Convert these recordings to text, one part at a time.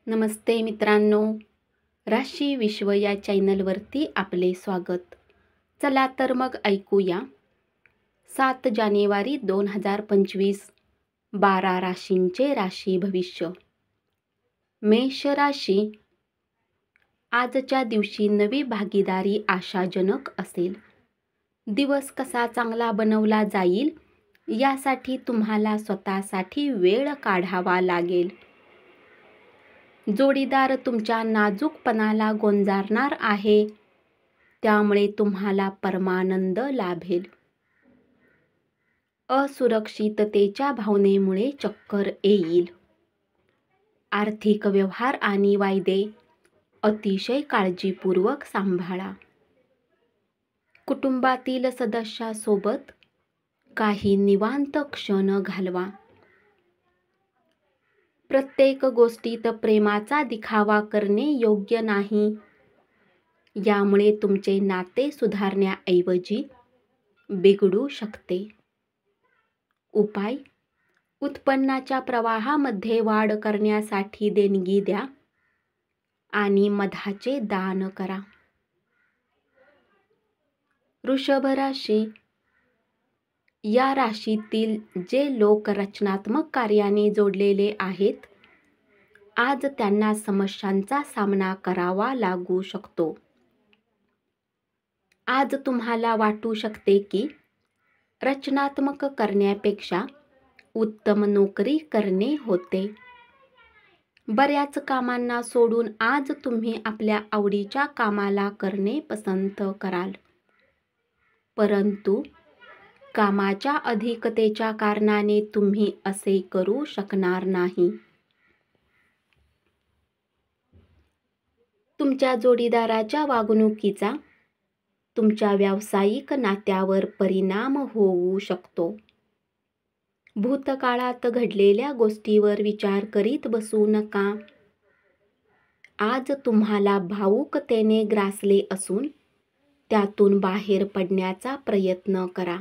नमस्ते मित्रांनो, राशी विश्व या चॅनलवरती आपले स्वागत. चला तर मग ऐकूया 7 जानेवारी 2025 12 राशींचे राशी भविष्य. मेष राशी, आजच्या दिवशी नवी भागीदारी आशाजनक असेल. दिवस कसा चांगला बनवला जाईल यासाठी तुम्हाला स्वतःसाठी वेळ काढावा लागेल. जोडीदार तुमच्या नाजूकपणाला गोंजारणार आहे, त्यामुळे तुम्हाला परमानंद लाभेल. असुरक्षिततेच्या भावनेमुळे चक्कर येईल. आर्थिक व्यवहार आणि वायदे अतिशय काळजीपूर्वक सांभाळा. कुटुंबातील सदस्यासोबत काही निवांत क्षण घालवा. प्रत्येक गोष्टीत प्रेमाचा दिखावा करणे योग्य नाही. यामुळे तुमचे नाते सुधारण्याऐवजी बिघडू शकते. उपाय: उत्पन्नाच्या प्रवाहामध्ये वाढ करण्यासाठी देणगी द्या आणि मधाचे दान करा. वृषभ राशी, या राशीतील जे लोक रचनात्मक कार्याने जोडलेले आहेत, आज त्यांना समस्यांचा सामना करावा लागू शकतो. आज तुम्हाला वाटू शकते की रचनात्मक करण्यापेक्षा उत्तम नोकरी करणे होते. बऱ्याच कामांना सोडून आज तुम्ही आपल्या आवडीच्या कामाला करणे पसंत कराल. परंतु कामाच्या अधिकतेच्या कारणाने तुम्ही असे करू शकणार नाही. तुमच्या जोडीदाराच्या वागणुकीचा तुमच्या व्यावसायिक नात्यावर परिणाम होऊ शकतो. भूतकाळात घडलेल्या गोष्टीवर विचार करीत बसू नका. आज तुम्हाला भावुकतेने ग्रासले असून त्यातून बाहेर पडण्याचा प्रयत्न करा.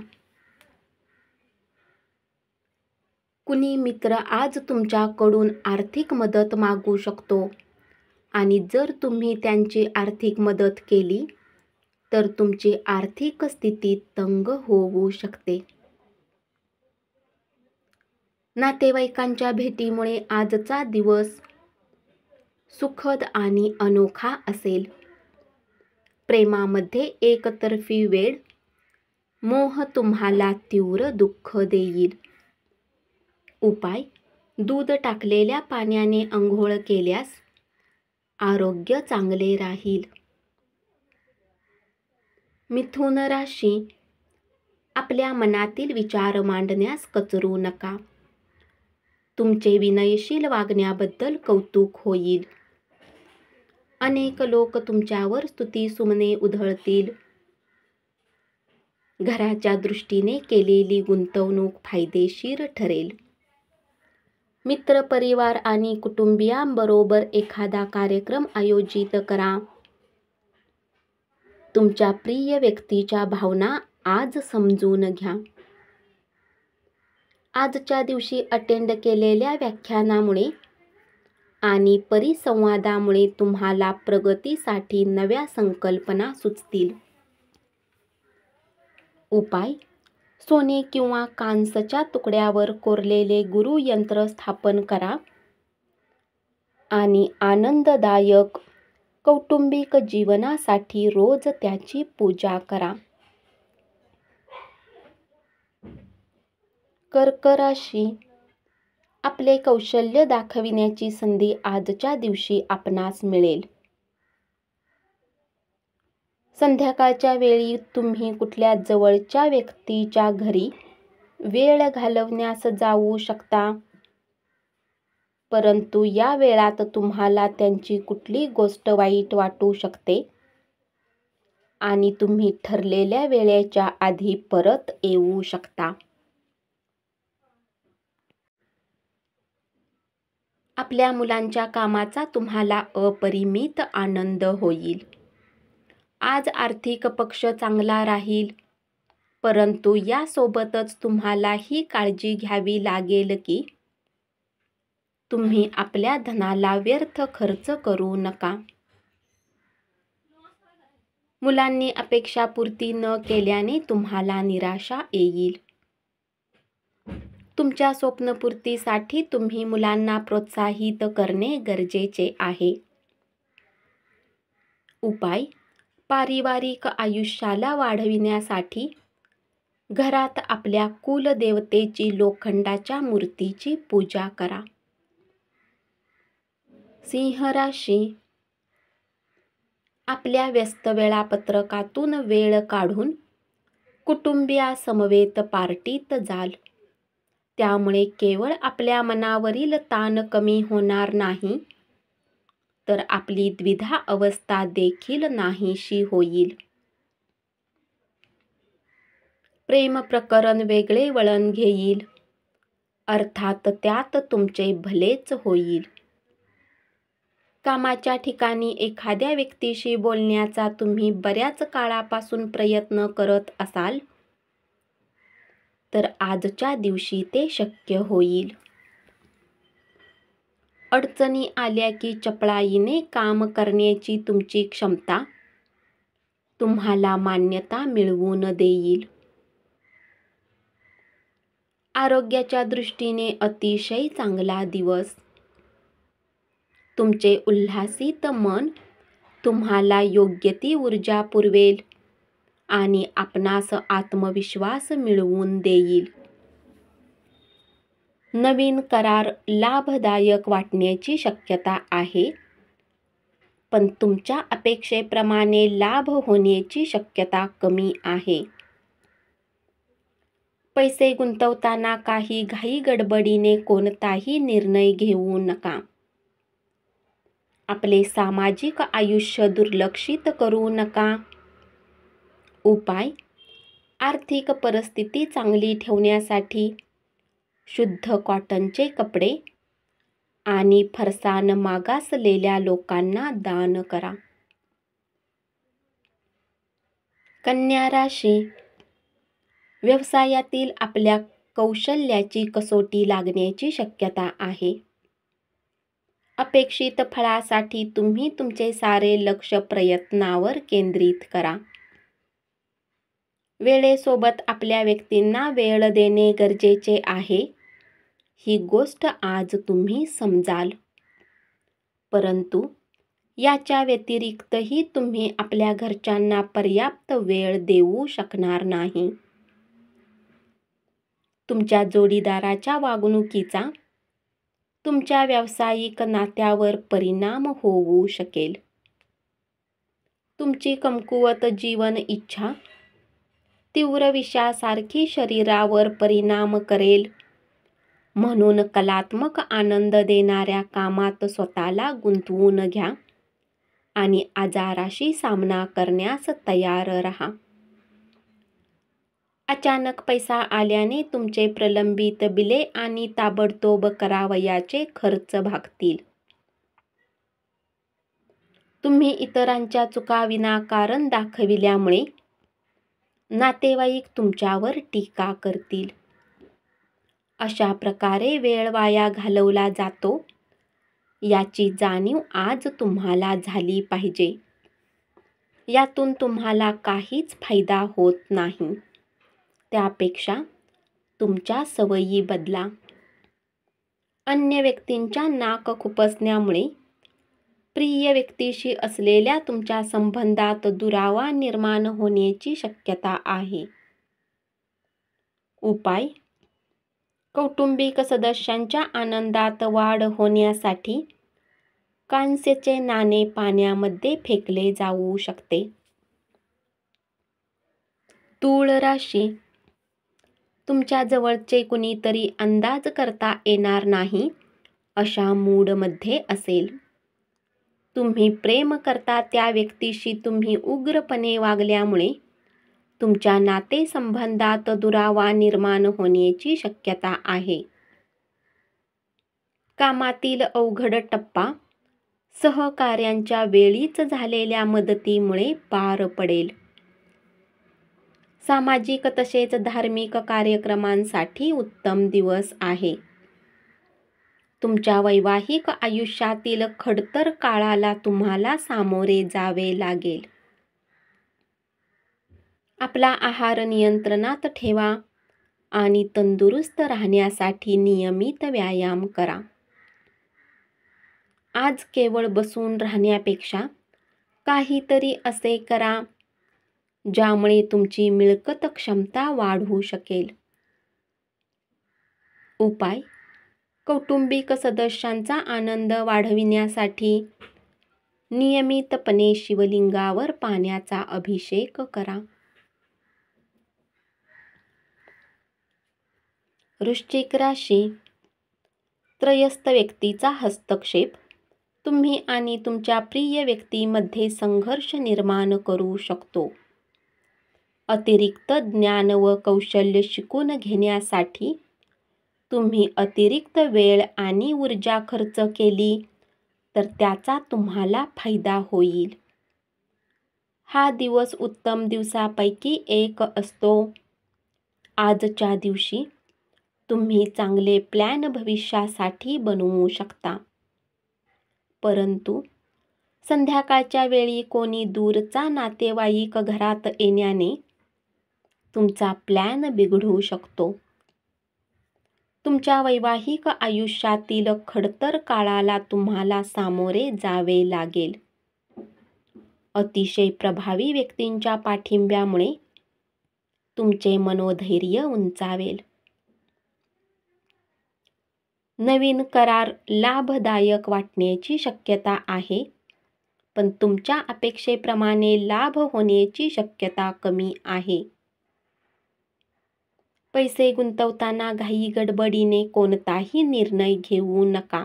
कुणी मित्र आज तुमच्याकडून आर्थिक मदत मागू शकतो आणि जर तुम्ही त्यांची आर्थिक मदत केली तर तुमची आर्थिक स्थिती तंग होऊ शकते. नातेवाईकांच्या भेटीमुळे आजचा दिवस सुखद आणि अनोखा असेल. प्रेमामध्ये एकतर्फी वेळ, मोह तुम्हाला तीव्र दुःख देईल. उपाय: दूध टाकलेल्या पाण्याने अंघोळ केल्यास आरोग्य चांगले राहील. मिथुन राशी, आपल्या मनातील विचार मांडण्यास कचरू नका. तुमचे विनयशील वागण्याबद्दल कौतुक होईल. अनेक लोक तुमच्यावर स्तुतिसुमने उधळतील. घराच्या दृष्टीने केलेली गुंतवणूक फायदेशीर ठरेल. मित्र परिवार आणि कुटुंबियांबरोबर एखादा कार्यक्रम आयोजित करा. तुमच्या प्रिय व्यक्तीच्या भावना आज समजून घ्या. आजच्या दिवशी अटेंड केलेल्या व्याख्यानामुळे आणि परिसंवादामुळे तुम्हाला प्रगतीसाठी नव्या संकल्पना सुचतील. उपाय: सोने किंवा कांसच्या तुकड्यावर कोरलेले गुरुयंत्र स्थापन करा आणि आनंददायक कौटुंबिक जीवनासाठी रोज त्याची पूजा करा. कर्क राशी, आपले कौशल्य दाखविण्याची संधी आजच्या दिवशी आपणास मिळेल. संध्याकाळच्या वेळी तुम्ही कुठल्या जवळच्या व्यक्तीच्या घरी वेळ घालवण्यास जाऊ शकता. परंतु या वेळात तुम्हाला त्यांची कुठली गोष्ट वाईट वाटू शकते आणि तुम्ही ठरलेल्या वेळेच्या आधी परत येऊ शकता. आपल्या मुलांच्या कामाचा तुम्हाला अपरिमित आनंद होईल. आज आर्थिक पक्ष चांगला राहील, परंतु यासोबतच तुम्हाला ही काळजी घ्यावी लागेल की तुम्ही आपल्या धनाला व्यर्थ खर्च करू नका. मुलांनी अपेक्षापूर्ती न केल्याने तुम्हाला निराशा येईल. तुमच्या स्वप्नपूर्तीसाठी तुम्ही मुलांना प्रोत्साहित करणे गरजेचे आहे. उपाय: पारिवारिक आयुष्याला वाढविण्यासाठी घरात आपल्या कुलदेवतेची लोखंडाच्या मूर्तीची पूजा करा. सिंह राशी: आपल्या व्यस्त वेळापत्रकातून वेळ काढून कुटुंबियासमवेत पार्टीत जाल. त्यामुळे केवळ आपल्या मनावरील ताण कमी होणार नाही, तर आपली द्विधा अवस्था देखील नाहीशी होईल. प्रेम प्रकरण वेगळे वळण घेईल, अर्थात त्यात तुमचे भलेच होईल. कामाच्या ठिकाणी एखाद्या व्यक्तीशी बोलण्याचा तुम्ही बऱ्याच काळापासून प्रयत्न करत असाल, तर आजच्या दिवशी ते शक्य होईल. अडचणी आल्या की चपळाईने काम करण्याची तुमची क्षमता तुम्हाला मान्यता मिळवून देईल. आरोग्याच्या दृष्टीने अतिशय चांगला दिवस. तुमचे उल्हासित मन तुम्हाला योग्य ती ऊर्जा पुरवेल आणि आपणास आत्मविश्वास मिळवून देईल. नवीन करार लाभदायक वाटण्याची शक्यता आहे, पण तुमच्या अपेक्षेप्रमाणे लाभ होण्याची शक्यता कमी आहे. पैसे गुंतवताना काही घाईगडबडीने कोणताही निर्णय घेऊ नका. आपले सामाजिक आयुष्य दुर्लक्षित करू नका. उपाय: आर्थिक परिस्थिती चांगली ठेवण्यासाठी शुद्ध कॉटनचे कपडे आणि फरसाण मागासलेल्या लोकांना दान करा. कन्या राशी: व्यवसायातील आपल्या कौशल्याची कसोटी लागण्याची शक्यता आहे. अपेक्षित फळासाठी तुम्ही तुमचे सारे लक्ष प्रयत्नावर केंद्रित करा. वेळेसोबत आपल्या व्यक्तींना वेळ देणे गरजेचे आहे, ही गोष्ट आज तुम्ही समजाल. परंतु याच्या व्यतिरिक्तही तुम्ही आपल्या घरच्यांना पर्याप्त वेळ देऊ शकणार नाही. तुमच्या जोडीदाराच्या वागणुकीचा तुमच्या व्यावसायिक नात्यावर परिणाम होऊ शकेल. तुमची कमकुवत जीवन इच्छा तीव्र विषासारखी शरीरावर परिणाम करेल, म्हणून कलात्मक आनंद देणाऱ्या कामात स्वतःला गुंतवून घ्या आणि आजाराशी सामना करण्यास तयार राहा. अचानक पैसा आल्याने तुमचे प्रलंबित बिले आणि ताबडतोब करावयाचे खर्च भागतील. तुम्ही इतरांच्या चुका विनाकारण दाखविल्यामुळे नातेवाईक तुमच्यावर टीका करतील. अशा प्रकारे वेळ वाया घालवला जातो, याची जाणीव आज तुम्हाला झाली पाहिजे. यातून तुम्हाला काहीच फायदा होत नाही. त्यापेक्षा तुमच्या सवयी बदला. अन्य व्यक्तींच्या नाक खुपसण्यामुळे प्रिय व्यक्तीशी असलेल्या तुमच्या संबंधात दुरावा निर्माण होण्याची शक्यता आहे. उपाय: कौटुंबिक सदस्यांच्या आनंदात वाढ होण्यासाठी कांस्याचे नाणे पाण्यामध्ये फेकले जाऊ शकते. तूळ राशी: तुमच्या जवळचे कुणीतरी अंदाज करता येणार नाही अशा मूडमध्ये असेल. तुम्ही प्रेम करता त्या व्यक्तीशी तुम्ही उग्रपणे वागल्यामुळे तुमच्या नातेसंबंधात दुरावा निर्माण होण्याची शक्यता आहे. कामातील अवघड टप्पा सहकाऱ्यांच्या वेळीच झालेल्या मदतीमुळे पार पडेल. सामाजिक तसेच धार्मिक कार्यक्रमांसाठी उत्तम दिवस आहे. तुमच्या वैवाहिक आयुष्यातील खडतर काळाला तुम्हाला सामोरे जावे लागेल. आपला आहार नियंत्रणात ठेवा आणि तंदुरुस्त राहण्यासाठी नियमित व्यायाम करा. आज केवळ बसून राहण्यापेक्षा काहीतरी असे करा ज्यामुळे तुमची मिळकत क्षमता वाढू शकेल. उपाय: कौटुंबिक सदस्यांचा आनंद वाढविण्यासाठी नियमितपणे शिवलिंगावर पाण्याचा अभिषेक करा. वृश्चिक राशी. त्रयस्थ व्यक्तीचा हस्तक्षेप तुम्ही आणि तुमच्या प्रिय व्यक्तीमध्ये संघर्ष निर्माण करू शकतो. अतिरिक्त ज्ञान व कौशल्य शिकून घेण्यासाठी तुम्ही अतिरिक्त वेळ आणि ऊर्जा खर्च केली तर त्याचा तुम्हाला फायदा होईल. हा दिवस उत्तम दिवसांपैकी एक असतो. आजच्या दिवशी तुम्ही चांगले प्लॅन भविष्यासाठी बनवू शकता. परंतु संध्याकाळच्या वेळी कोणी दूरचा नातेवाईक घरात येण्याने तुमचा प्लॅन बिघडू शकतो. तुमच्या वैवाहिक आयुष्यातील खडतर काळाला तुम्हाला सामोरे जावे लागेल. अतिशय प्रभावी व्यक्तींच्या पाठिंब्यामुळे तुमचे मनोधैर्य उंचावेल. नवीन करार लाभदायक वाटण्याची शक्यता आहे, पण तुमच्या अपेक्षेप्रमाणे लाभ होण्याची शक्यता कमी आहे. पैसे गुंतवताना घाई गडबडीने कोणताही निर्णय घेऊ नका.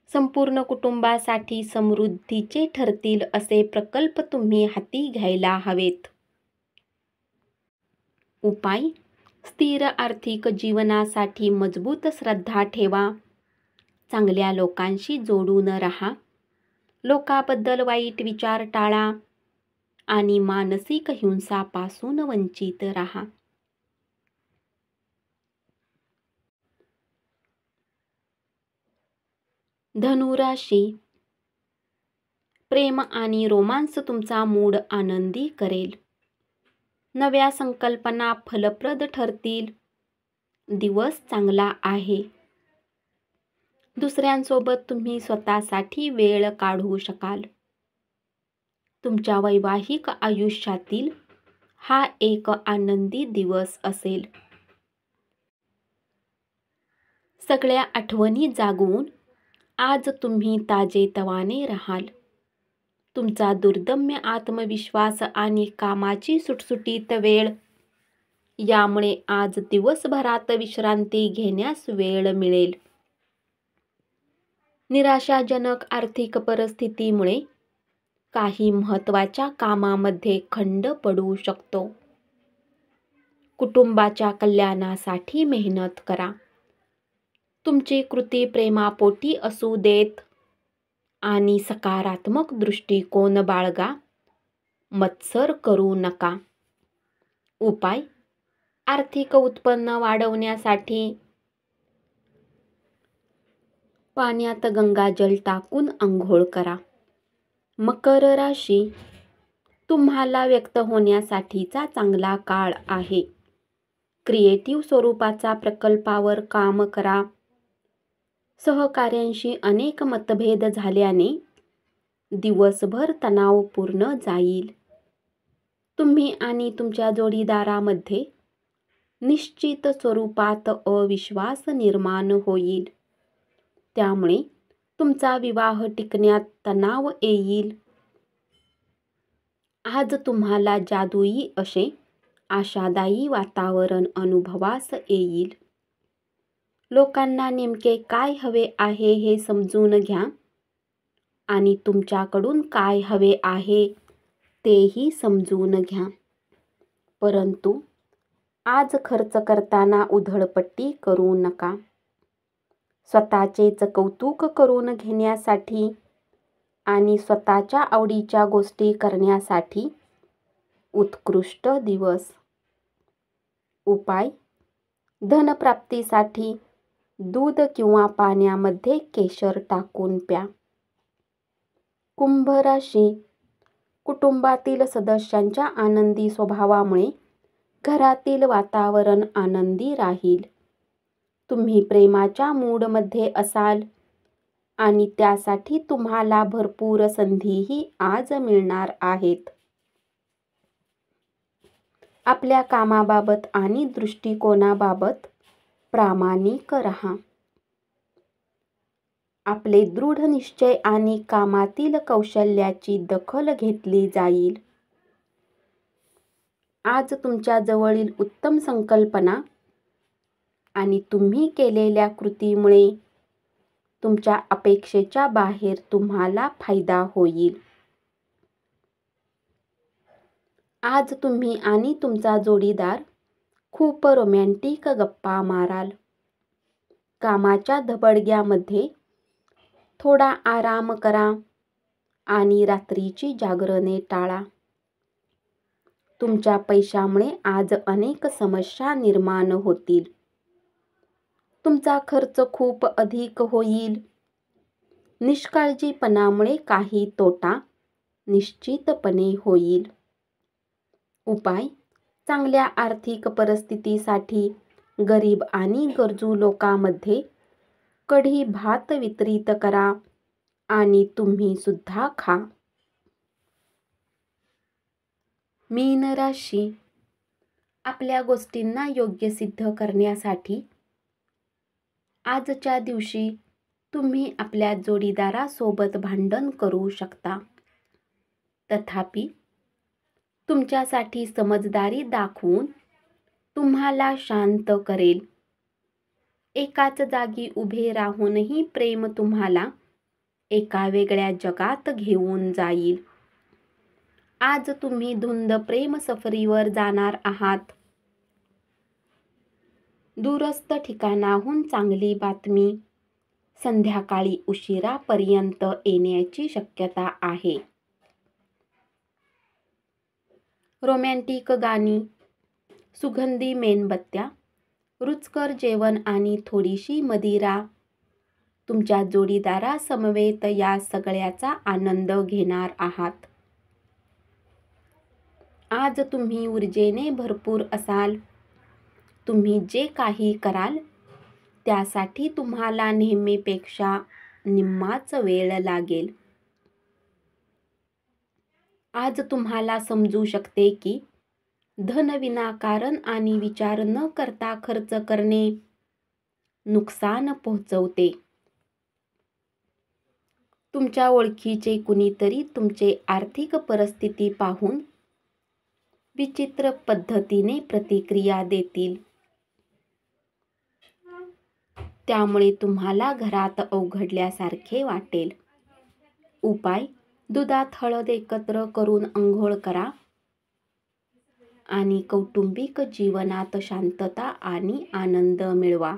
संपूर्ण कुटुंबासाठी समृद्धीचे ठरतील असे प्रकल्प तुम्ही हाती घ्यायला हवेत. उपाय: स्थिर आर्थिक जीवनासाठी मजबूत श्रद्धा ठेवा. चांगल्या लोकांशी जोडून राहा. लोकांबद्दल वाईट विचार टाळा आणि मानसिक हिंसापासून वंचित राहा. धनुराशी. प्रेम आणि रोमांस तुमचा मूड आनंदी करेल. नव्या संकल्पना फलप्रद ठरतील. दिवस चांगला आहे. दुसऱ्यांसोबत तुम्ही स्वतःसाठी वेळ काढू शकाल. तुमच्या वैवाहिक आयुष्यातील हा एक आनंदी दिवस असेल. सगळ्या आठवणी जागवून आज तुम्ही ताजेतवाने राहाल. तुमचा दुर्दम्य आत्मविश्वास आणि कामाची सुटसुटीत वेळ यामुळे आज दिवसभरात विश्रांती घेण्यास वेळ मिळेल. निराशाजनक आर्थिक परिस्थितीमुळे काही महत्त्वाच्या कामामध्ये खंड पडू शकतो. कुटुंबाच्या कल्याणासाठी मेहनत करा. तुमची कृती प्रेमापोटी असू देत आणि सकारात्मक दृष्टिकोन बाळगा. मत्सर करू नका. उपाय: आर्थिक उत्पन्न वाढवण्यासाठी पाण्यात गंगाजल टाकून अंघोळ करा. मकर राशी. तुम्हाला व्यक्त होण्यासाठीचा चांगला काळ आहे. क्रिएटिव्ह स्वरूपाचा प्रकल्पावर काम करा. सहकाऱ्यांशी अनेक मतभेद झाल्याने दिवसभर तणावपूर्ण जाईल. तुम्ही आणि तुमच्या जोडीदारामध्ये निश्चित स्वरूपात अविश्वास निर्माण होईल. त्यामुळे तुमचा विवाह टिकण्यात तणाव येईल. आज तुम्हाला जादुई असे आशादायी वातावरण अनुभवास येईल. लोकांना नेमके काय हवे आहे हे समजून घ्या आणि तुमच्याकडून काय हवे आहे तेही समजून घ्या. परंतु आज खर्च करताना उधळपट्टी करू नका. स्वतःचेच कौतुक करून घेण्यासाठी आणि स्वतःच्या आवडीच्या गोष्टी करण्यासाठी उत्कृष्ट दिवस. उपाय: धनप्राप्तीसाठी दूध किंवा पाण्यामध्ये केशर टाकून प्या. कुंभ राशी. कुटुंबातील सदस्यांच्या आनंदी स्वभावामुळे घरातील वातावरण आनंदी राहील. तुम्ही प्रेमाच्या मूडमध्ये असाल आणि त्यासाठी तुम्हाला भरपूर संधीही आज मिळणार आहेत. आपल्या कामाबाबत आणि दृष्टिकोनाबाबत प्रामाणिक राहा. आपले दृढ निश्चय आणि कामातील कौशल्याची दखल घेतली जाईल. आज तुमच्या जवळील उत्तम संकल्पना आणि तुम्ही केलेल्या कृतीमुळे तुमच्या अपेक्षेच्या बाहेर तुम्हाला फायदा होईल. आज तुम्ही आणि तुमचा जोडीदार खूप रोमॅन्टिक गप्पा माराल. कामाच्या धबडग्यामध्ये थोडा आराम करा आणि रात्रीची जागरणे टाळा. तुमच्या पैशामुळे आज अनेक समस्या निर्माण होतील. तुमचा खर्च खूप अधिक होईल. निष्काळजीपणामुळे काही तोटा निश्चितपणे होईल. उपाय: चांगल्या आर्थिक परिस्थितीसाठी गरीब आणि गरजू लोकांमध्ये कढी भात वितरित करा आणि तुम्ही सुद्धा खा. मीन राशी. आपल्या गोष्टींना योग्य सिद्ध करण्यासाठी आजच्या दिवशी तुम्ही आपल्या जोडीदारासोबत भांडण करू शकता. तथापि तुमच्यासाठी समजदारी दाखवून तुम्हाला शांत करेल. एकाच जागी उभे राहूनही प्रेम तुम्हाला एका वेगळ्या जगात घेऊन जाईल. आज तुम्ही धुंद प्रेम सफरीवर जाणार आहात. दूरस्थ ठिकाणाहून चांगली बातमी संध्याकाळी उशिरापर्यंत येण्याची शक्यता आहे. रोमॅन्टिक गाणी, सुगंधी मेणबत्त्या, रुचकर जेवण आणि थोडीशी मदिरा तुमच्या जोडीदारासमवेत या सगळ्याचा आनंद घेणार आहात. आज तुम्ही ऊर्जेने भरपूर असाल. तुम्ही जे काही कराल त्यासाठी तुम्हाला नेहमीपेक्षा निम्माच वेळ लागेल. आज तुम्हाला समजू शकते की धन विनाकारण आणि विचार न करता खर्च करणे नुकसान पोहोचवते. तुमच्या ओळखीचे कुणीतरी तुमचे आर्थिक परिस्थिती पाहून विचित्र पद्धतीने प्रतिक्रिया देतील. त्यामुळे तुम्हाला घरात अवघडल्यासारखे वाटेल. उपाय: दुधात हळद एकत्र करून अंघोळ करा आणि कौटुंबिक जीवनात शांतता आणि आनंद मिळवा.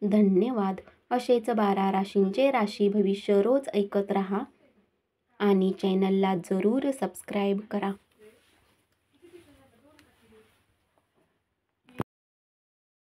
धन्यवाद. असेच 12 राशींचे राशी भविष्य रोज ऐकत रहा आणि चॅनलला जरूर सबस्क्राईब करा.